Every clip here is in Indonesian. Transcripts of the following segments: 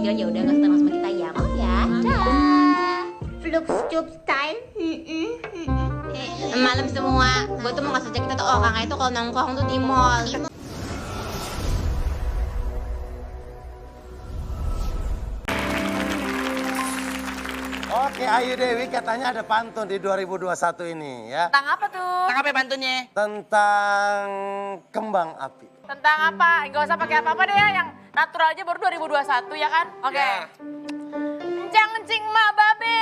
ditinggal ya udah nggak usah sama kita ya, maaf ya. Dah. Flux Tube Style. Malam semua, gue tuh mau ngasih aja kita tuh orangnya itu kalau nongkrong tuh di mall. Oke, Ayu Dewi katanya ada pantun di 2021 ini ya. Tentang apa tuh? Tentang apa ya pantunnya? Tentang kembang api. Tentang apa? Gak usah pakai apa-apa deh ya, yang natural aja baru 2021 ya kan? Oke. Ya. Encang-encing mak babe.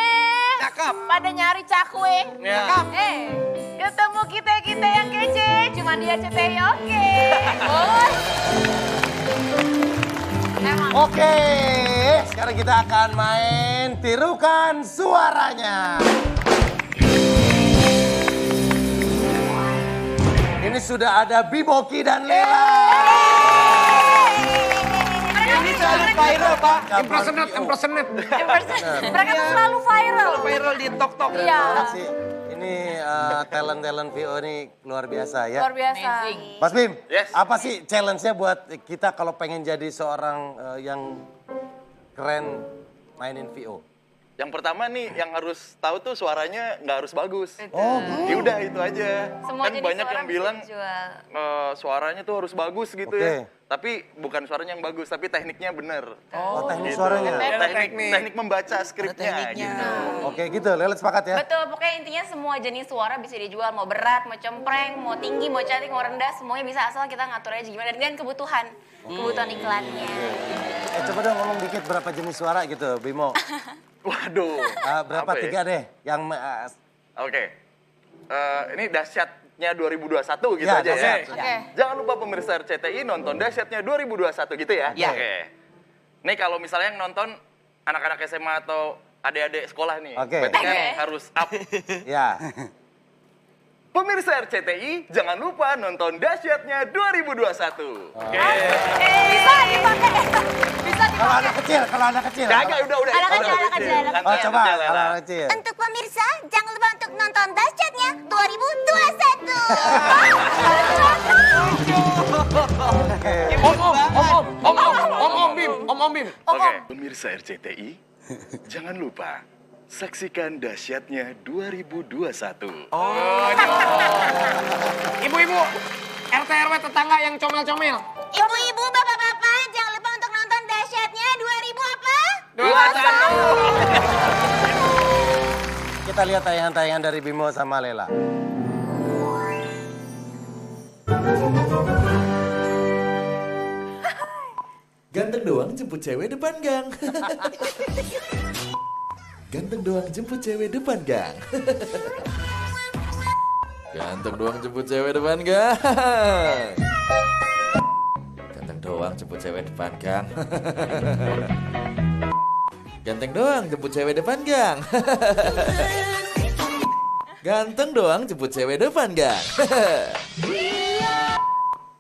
Cakep. Pada nyari cakwe. Ya. Ketemu kita yang kece, cuma dia CTI oke. Boy. Emang. Oke, sekarang kita akan main tirukan suaranya. Ini sudah ada Biboki dan Lela. Ini selalu viral Pak. Impersonate. Mereka tuh selalu viral. Viral di TikTok. Iya. Sih, ini talent VO ini luar biasa ya. Luar biasa. Mas Bim, Yes. apa sih challenge-nya buat kita kalau pengen jadi seorang yang keren mainin VO? Yang pertama nih, yang harus tahu tuh suaranya nggak harus bagus. Oh, Ya udah itu aja. Semua Kan jenis banyak suara yang bisa bilang dijual. suaranya tuh harus bagus gitu Oke. ya. Tapi bukan suaranya yang bagus, tapi tekniknya bener. Oh, teknik Gitu. suaranya. Teknik membaca skripnya tekniknya. gitu. Oke gitu, Lelet sepakat ya? Betul, pokoknya intinya semua jenis suara bisa dijual. Mau berat, mau cempreng, mau tinggi, mau cantik, mau rendah. Semuanya bisa asal kita ngatur aja gimana. Dan kebutuhan iklannya. Coba dong ngomong dikit berapa jenis suara gitu, Bimo. Waduh. Berapa? Apa ya? 3 deh yang... Oke. Ini dahsyatnya 2021 gitu Ya, aja dahsyat. ya. Oke. Jangan lupa pemirsa RCTI nonton dahsyatnya 2021 gitu ya. Iya. Oke. Nih kalau misalnya yang nonton anak-anak SMA atau adik-adik sekolah nih, Oke. berarti kan harus up. Ya. Pemirsa RCTI, jangan lupa nonton dahsyatnya 2021. Oke. Bisa dipakai. Bisa Kalau dipakai. anak kecil. Kagak, udah. Anak kecil, Udah, anak kecil, anak Nanti Oh ya, coba, nanti ya, kalau Lela. anak kecil. Untuk pemirsa, jangan lupa untuk nonton dahsyatnya 2021. Om Bim. Oke, pemirsa RCTI, jangan lupa saksikan dahsyatnya 2021. Ibu-ibu, RT RW tetangga yang comel-comel. Ibu-ibu, bapak-bapak, jangan lupa untuk nonton dahsyatnya 2000 apa? 21. Kita lihat tayangan-tayangan dari Bimo sama Lela. Ganteng doang jemput cewek depan gang. Ganteng doang jemput cewek depan gang. Ganteng doang jemput cewek depan gang. Ganteng doang jemput cewek depan gang. Ganteng doang jemput cewek depan gang. Ganteng doang jemput cewek depan gang.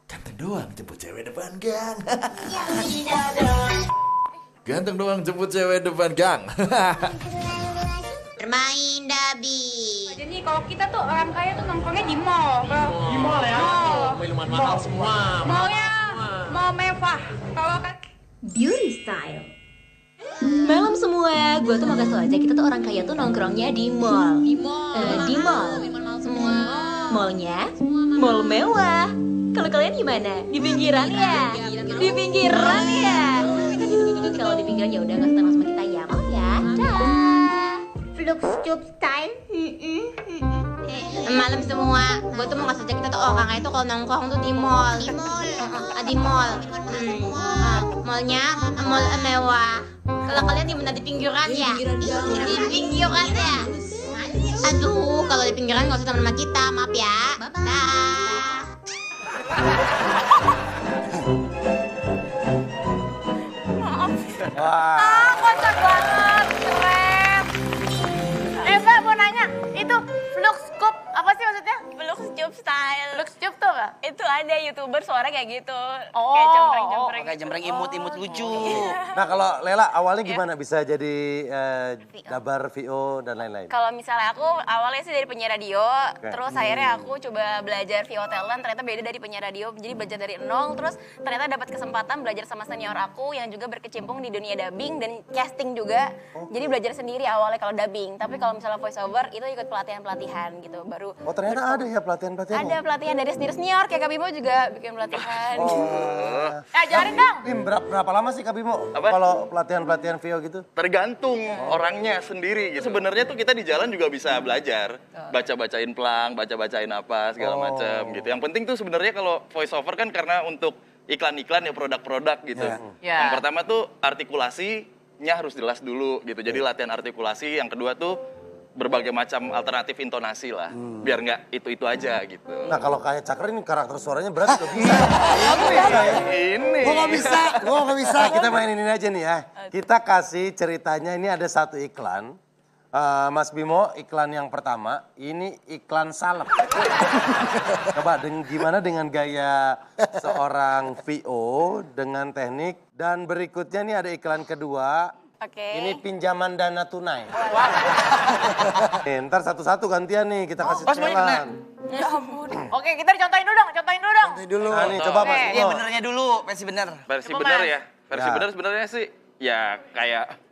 Ganteng doang jemput cewek depan gang. Ganteng doang jemput cewek depan gang. Bermain dabi. Jadi kalau kita tuh orang kaya tuh nongkrongnya di mall. Di mall ya. Minuman mahal semua. Mallnya mau mewah. Kalau kan Beauty style. Malam semua, gue tuh mau kasih tau aja kita tuh orang kaya tuh nongkrongnya di mall. Di mall. Semua. Mallnya, mall mewah. Kalau kalian gimana? Di pinggiran ya? Di pinggiran ya? Aduh, kalau di pinggiran ya udah nggak usah sama kita ya, maaf ya. Dah. Flux Tube Style. Malam semua, gue tuh mau ngasih aja kita tuh orangnya itu kalau nongkrong tuh di mall. Di mall. Mallnya, mall mewah. Kalau kalian di mana di pinggiran ya? Di pinggiran ya? Aduh, kalau di pinggiran nggak usah teman sama kita, maaf ya. Dah. Wah. Kocak banget. Keren. Mbak mau nanya, itu Flux Scoop apa sih maksudnya? Flux Tube Style. Flux Tube tuh apa? Itu tuh ada YouTuber suara kayak gitu. Oh. Kayak cempreng-cempreng. Kayak jembreng imut-imut lucu. Nah kalau Lela awalnya gimana bisa jadi dabar VO dan lain-lain? Kalau misalnya aku awalnya sih dari penyiar radio, terus akhirnya aku coba belajar VO talent, ternyata beda dari penyiar radio. Jadi belajar dari nol, terus ternyata dapat kesempatan belajar sama senior aku yang juga berkecimpung di dunia dubbing dan casting juga. Jadi belajar sendiri awalnya kalau dubbing, tapi kalau misalnya voice over itu ikut pelatihan-pelatihan gitu. Baru Oh ternyata ada ya pelatihan-pelatihan? ada pelatihan dari senior kayak Kak Bimo juga bikin pelatihan. Ajarin dong. Bim, berapa lama sih Kak Bimo kalau pelatihan-pelatihan VO gitu? Tergantung orangnya sendiri gitu. Sebenarnya tuh kita di jalan juga bisa belajar. Baca-bacain plang, baca-bacain apa segala macam gitu. Yang penting tuh sebenarnya kalau voice over kan karena untuk iklan-iklan ya produk-produk gitu. Yang pertama tuh artikulasinya harus jelas dulu gitu. Jadi latihan artikulasi. Yang kedua tuh berbagai macam alternatif intonasi lah. Biar nggak itu-itu aja gitu. Nah kalau kayak Cakra ini karakter suaranya berat tuh. Aku bisa ya? Ini. Gue gak bisa. Kita mainin ini aja nih ya. Kita kasih ceritanya, ini ada satu iklan. Mas Bimo, iklan yang pertama, ini iklan salep. Coba gimana dengan gaya seorang VO dengan teknik. Dan berikutnya nih ada iklan kedua. Ini pinjaman dana tunai. Ntar satu-satu gantian nih, kita kasih challenge. Ya ampun. Oke, kita contohin dulu dong. Nah nih, coba Mas Bimo. Iya benernya dulu, versi bener. Versi benar ya. Versi benar sebenarnya sih ya kayak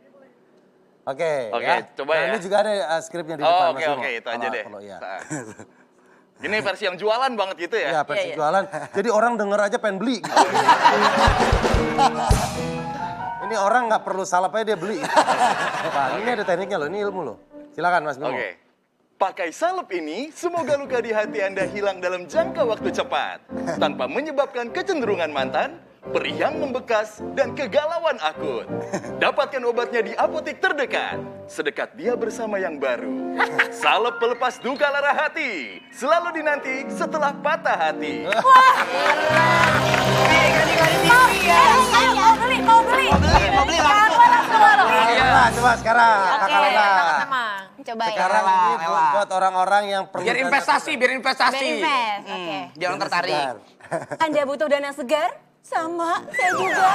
Oke, coba nah, ya. Ini juga ada skripnya di depan Mas Bimo. Oke, itu aja deh. Kalau iya. Ini versi yang jualan banget gitu ya? Iya, versi jualan. Jadi orang denger aja pengen beli. Ini orang nggak perlu salap aja dia beli. Nah, ini ada tekniknya loh, ini ilmu loh. Silakan Mas Bimo. Oke. Pakai salep ini, semoga luka di hati Anda hilang dalam jangka waktu cepat. Tanpa menyebabkan kecenderungan mantan, perih yang membekas, dan kegalauan akut. Dapatkan obatnya di apotek terdekat. Sedekat dia bersama yang baru. Salep pelepas duka lara hati. Selalu dinanti setelah patah hati. Mau beli. Coba sekarang. Kakak Lela. Coba ya. Sekarang ini buat orang-orang yang perlu Biar investasi. Oke. Biar orang tertarik. Anda butuh dana segar? Sama, saya juga.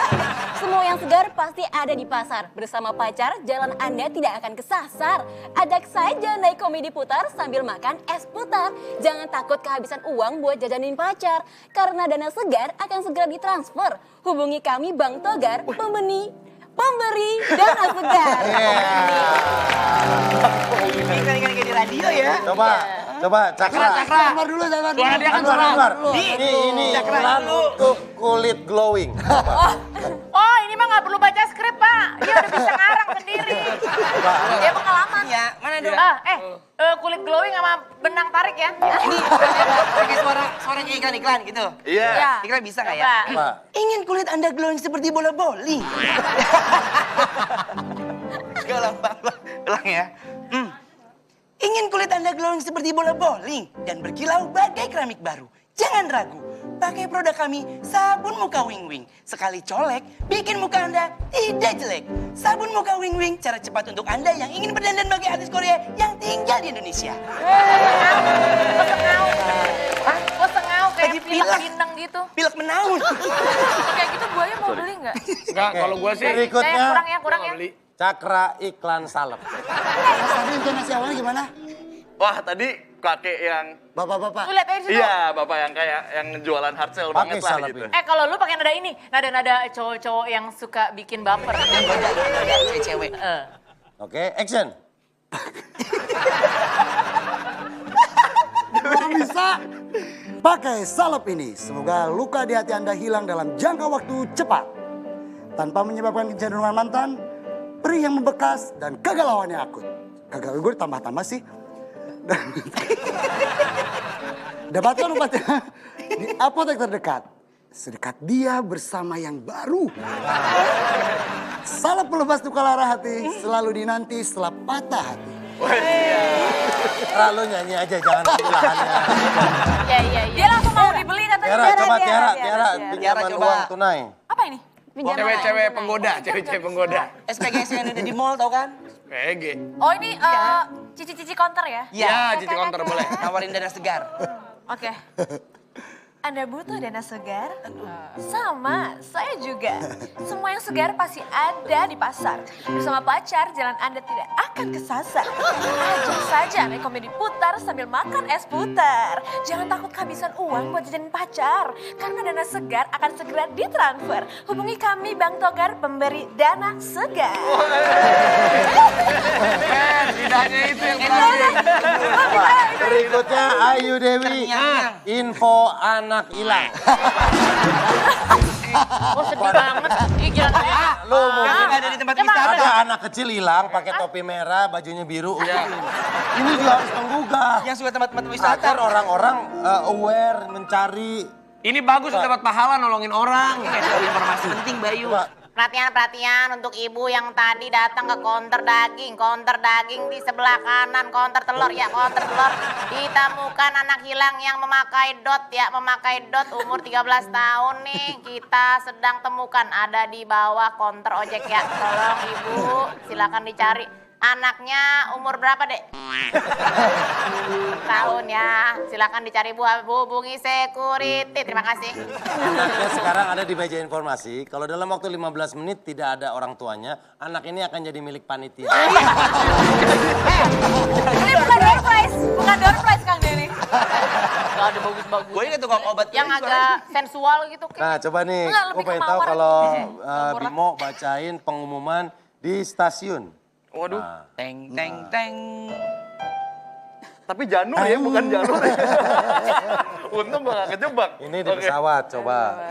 Semua yang segar pasti ada di pasar. Bersama pacar, jalan Anda tidak akan kesasar. Ajak saja naik komedi putar sambil makan es putar. Jangan takut kehabisan uang buat jajanin pacar. Karena dana segar akan segera ditransfer. Hubungi kami Bang Togar, pemberi dana segar. Ikan-ikan kayak di radio ya. Coba Cakra. Keluar dulu, Suara dia kan Keluar. Ini iklan untuk kulit glowing. Oh, ini mah nggak perlu baca skrip, Pak. Dia udah bisa ngarang sendiri. Dia pengalaman. Ya, mana dong? Kulit glowing sama benang tarik ya. Ini pakai suaranya iklan-iklan gitu. Iya. Iklan bisa nggak ya? Coba. Ingin kulit Anda glowing seperti bola bowling. Galang banget. Ulang ya. Ingin kulit Anda glowing seperti bola bowling dan berkilau bagai keramik baru. Jangan ragu, pakai produk kami, sabun muka Wing Wing. Sekali colek, bikin muka Anda tidak jelek. Sabun muka Wing Wing, cara cepat untuk Anda yang ingin berdandan bagi artis Korea yang tinggal di Indonesia. Gue sengau kayak Lagi pilek pilek. pineng gitu. Pilek menaun. Kayak gitu buaya mau beli nggak? Enggak, kalau gue sih. Berikutnya Kurang ya. Cakra iklan salep. Tadi intonasi awalnya gimana? Wah, tadi kakek yang Bapak-bapak. Lu lihat aja situ. iya, bapak yang kayak yang jualan hard sell banget lah salep gitu. ini. Kalau lu pakai nada ini, nada-nada cowok-cowok yang suka bikin baper. Cewek. Oke, action. Kalau bisa, pakai salep ini. Semoga luka di hati Anda hilang dalam jangka waktu cepat. Tanpa menyebabkan kecenderungan mantan, perih yang membekas, dan kegalauan yang akut. Gagal gue ditambah-tambah sih. Dapatkan obatnya di apotek terdekat. Sedekat dia bersama yang baru. Salep pelepas duka lara hati, selalu dinanti setelah patah hati. Terlalu nyanyi aja, jangan pilihannya. Iya. Dia langsung mau dibeli katanya. Tiara, coba Tiara, pinjaman coba. uang tunai. Apa ini? Cewek-cewek penggoda. SPGS yang ada di mall tau kan? PG. Oh ini cici-cici counter ya? Ya, cici counter boleh. Nawarin dana segar. Oke. Anda butuh dana segar? Sama, saya juga. Semua yang segar pasti ada di pasar. Bersama pacar, jalan Anda tidak akan kesasar. Ajak saja naik komedi putar sambil makan es putar. Jangan takut kehabisan uang buat jajanin pacar. Karena dana segar akan segera ditransfer. Hubungi kami Bang Togar, pemberi dana segar. Tidak hanya itu yang terakhir. Berikutnya Ayu Dewi, info anak hilang. Oh sedih banget. Ih gila saya. Lu mungkin Ada di tempat wisata. ada anak kecil hilang pakai topi merah, bajunya biru. Ini juga harus menggugah. Yang suka tempat-tempat Agar wisata. orang-orang aware, mencari. Ini bagus dapat pahala nolongin orang. Informasi penting Bayu. Perhatian untuk ibu yang tadi datang ke counter daging di sebelah kanan, counter telur ya, counter telur. Ditemukan anak hilang yang memakai dot umur 13 tahun nih. Kita sedang temukan ada di bawah counter ojek ya. Tolong ibu, silakan dicari. Anaknya umur berapa, Dek? Tahun ya. Silakan dicari Bu, hubungi security. Terima kasih. Anaknya sekarang ada di meja informasi. Kalau dalam waktu 15 menit tidak ada orang tuanya, anak ini akan jadi milik panitia. Ini bukan door prize Kang Denny. Gak ada bagus-bagus. Gue ingat tukang obat. Yang agak sensual gitu. Nah coba nih, Enggak, gue lebih ke pengen tahu mawar. kalau Bimo bacain pengumuman di stasiun. Waduh. Teng teng teng. Tapi Janur ya, bukan Janur. Untung gue gak kejebak. Ini di pesawat, coba.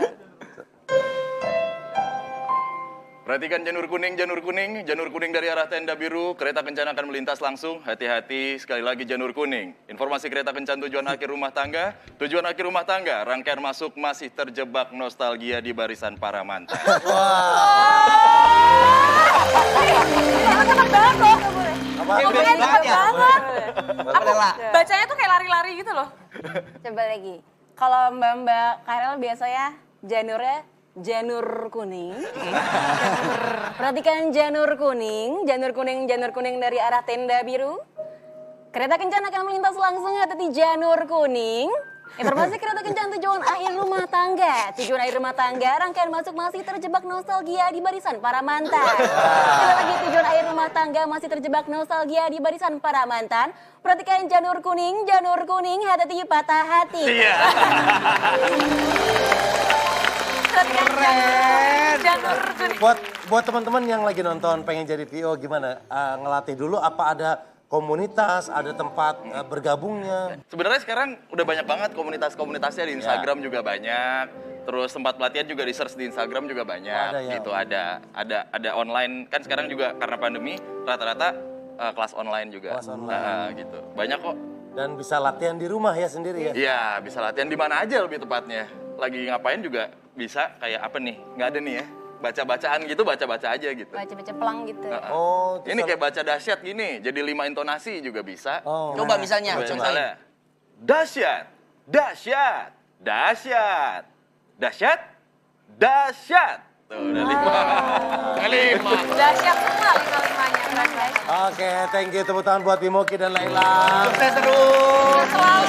Perhatikan janur kuning dari arah tenda biru, kereta kencan akan melintas langsung, hati-hati, sekali lagi janur kuning. Informasi kereta kencan tujuan akhir rumah tangga, rangkaian masuk masih terjebak nostalgia di barisan para mantan. Cepet banget loh. Cepet banget ya. Bacanya tuh kayak lari-lari gitu loh. Coba lagi. Kalau Mbak Karel biasanya janur kuning. Perhatikan janur kuning dari arah tenda biru. Kereta kencan akan melintas langsung hati janur kuning. Informasi kereta kencan tujuan akhir rumah tangga, rangkaian masuk masih terjebak nostalgia di barisan para mantan. Sekali lagi tujuan akhir rumah tangga masih terjebak nostalgia di barisan para mantan. Perhatikan janur kuning, hati patah hati. Iya. Janur kuning. Buat teman-teman yang lagi nonton pengen jadi VO gimana? Ngelatih dulu apa ada komunitas, ada tempat bergabungnya? Sebenarnya sekarang udah banyak banget komunitasnya di Instagram juga banyak. Terus tempat pelatihan juga di search di Instagram juga banyak. Ada ya? Gitu ada online kan sekarang juga karena pandemi rata-rata kelas online juga. Kelas online. Gitu. Banyak kok. Dan bisa latihan di rumah ya sendiri ya? Iya, bisa latihan di mana aja lebih tepatnya. Lagi ngapain juga bisa, kayak apa nih? Nggak ada nih ya. Baca-bacaan gitu, baca-baca aja gitu. Baca-baca pelang gitu. Oh, Ini kayak baca dahsyat gini, jadi 5 intonasi juga bisa. Oh. Coba misalnya. Misalnya, dahsyat, dahsyat, dahsyat, dahsyat, dahsyat. Tuh, udah 5. Dahsyat semua 5-5-nya. Oke, thank you. Tepuk tangan buat Bimo, Ki dan Laila. Sukses terus. Selalu